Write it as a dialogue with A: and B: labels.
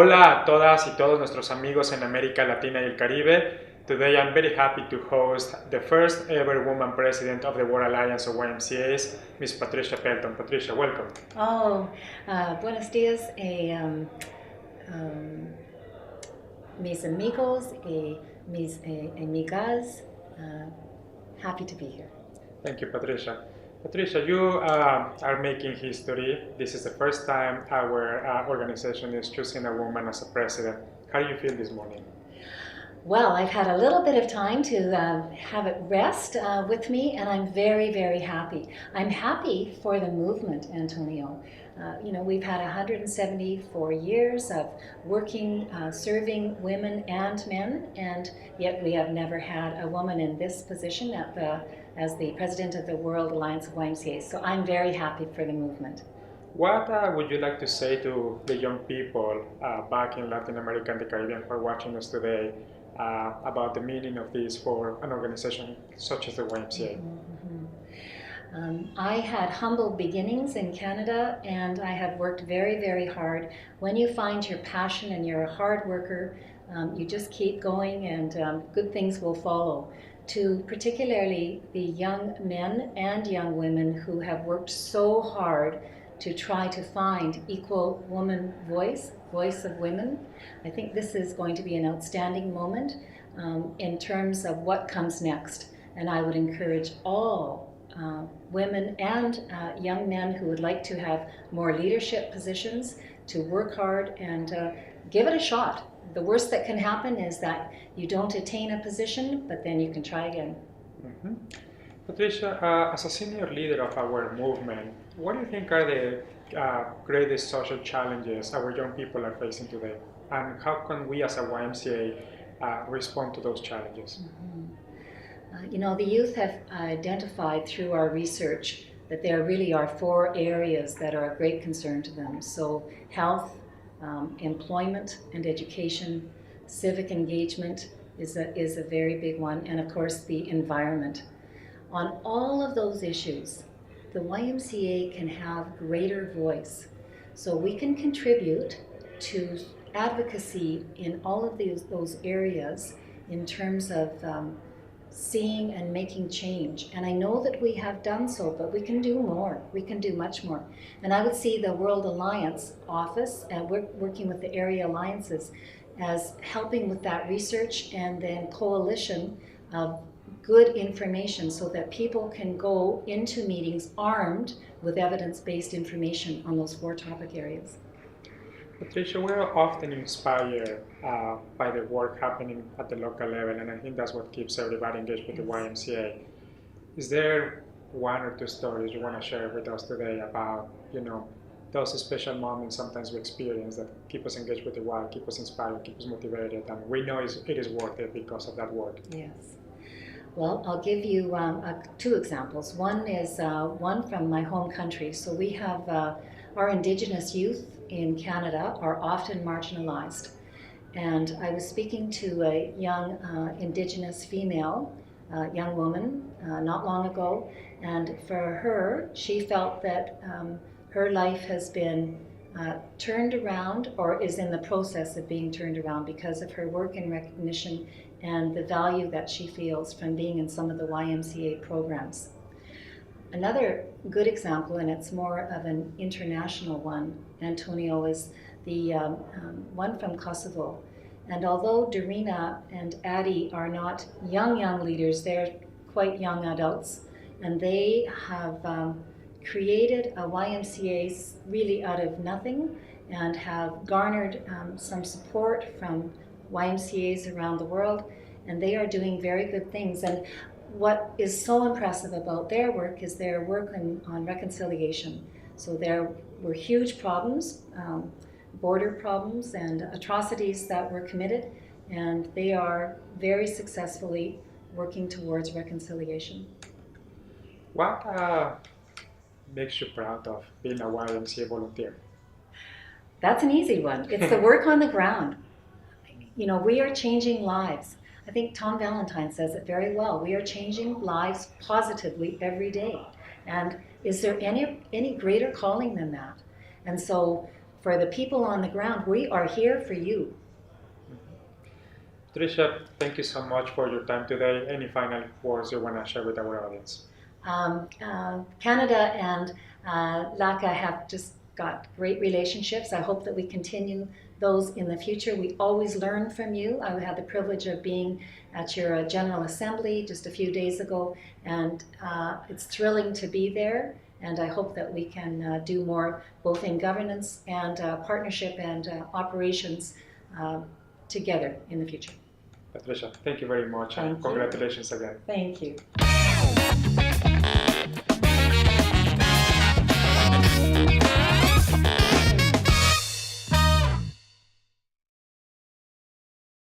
A: Hola a todas y todos nuestros amigos en América, Latina y el Caribe. Today I'm very happy to host the first ever woman president of the World Alliance of YMCA's, Miss Patricia Pelton. Patricia, welcome.
B: Buenos días, um, mis amigos y mis amigas. Happy to be here.
A: Thank you, Patricia. Patricia, you are making history. This is the first time our organization is choosing a woman as a president. How do you feel this morning?
B: Well, I've had a little bit of time to have it rest with me, and I'm very, very happy. I'm happy for the movement, Antonio. We've had 174 years of working, serving women and men, and yet we have never had a woman in this position as the president of the World Alliance of YMCA. So I'm very happy for the movement.
A: What would you like to say to the young people back in Latin America and the Caribbean who are watching us today about the meaning of this for an organization such as the YMCA?
B: I had humble beginnings in Canada, and I have worked very, very hard. When you find your passion and you're a hard worker, you just keep going, and good things will follow. To particularly the young men and young women who have worked so hard to try to find equal woman voice of women. I think this is going to be an outstanding moment in terms of what comes next. And I would encourage all women and young men who would like to have more leadership positions to work hard and give it a shot. The worst that can happen is that you don't attain a position, but then you can try again.
A: Mm-hmm. Patricia, as a senior leader of our movement, what do you think are the greatest social challenges our young people are facing today? And how can we as a YMCA respond to those challenges?
B: The youth have identified through our research that there really are 4 areas that are of great concern to them. So health, employment and education, civic engagement is a very big one, and of course the environment. On all of those issues, the YMCA can have greater voice. So we can contribute to advocacy in all of those areas in terms of seeing and making change. And I know that we have done so, but we can do more. We can do much more. And I would see the World Alliance office and working with the area alliances as helping with that research and then coalition of good information so that people can go into meetings armed with evidence-based information on those 4 topic areas.
A: Patricia, we're often inspired by the work happening at the local level, and I think that's what keeps everybody engaged with the YMCA. Is there 1 or 2 stories you want to share with us today about, those special moments sometimes we experience that keep us engaged with the Y, keep us inspired, keep us motivated, and we know it is worth it because of that work?
B: Yes. Well, I'll give you 2 examples. One is one from my home country. So we have our Indigenous youth in Canada are often marginalized. And I was speaking to a young Indigenous female, young woman, not long ago, and for her, she felt that her life has been turned around or is in the process of being turned around because of her work and recognition and the value that she feels from being in some of the YMCA programs. Another good example, and it's more of an international one, Antonio, is the one from Kosovo. And although Darina and Adi are not young leaders, they're quite young adults, and they have created a YMCA really out of nothing and have garnered some support from YMCAs around the world, and they are doing very good things. And what is so impressive about their work is their work on reconciliation. So there were huge problems, border problems and atrocities that were committed, and they are very successfully working towards reconciliation.
A: What makes you proud of being a YMCA volunteer?
B: That's an easy one. It's the work on the ground. We are changing lives. I think Tom Valentine says it very well. We are changing lives positively every day. And is there any greater calling than that? And so for the people on the ground, we are here for you.
A: Patricia, thank you so much for your time today. Any final words you want to share with our audience?
B: Canada and LACA have just got great relationships. I hope that we continue those in the future. We always learn from you. I had the privilege of being at your General Assembly just a few days ago, and it's thrilling to be there. And I hope that we can do more, both in governance and partnership and operations together in the future.
A: Patricia, thank you very much, and
B: Thank you.
A: congratulations again.
B: Thank you.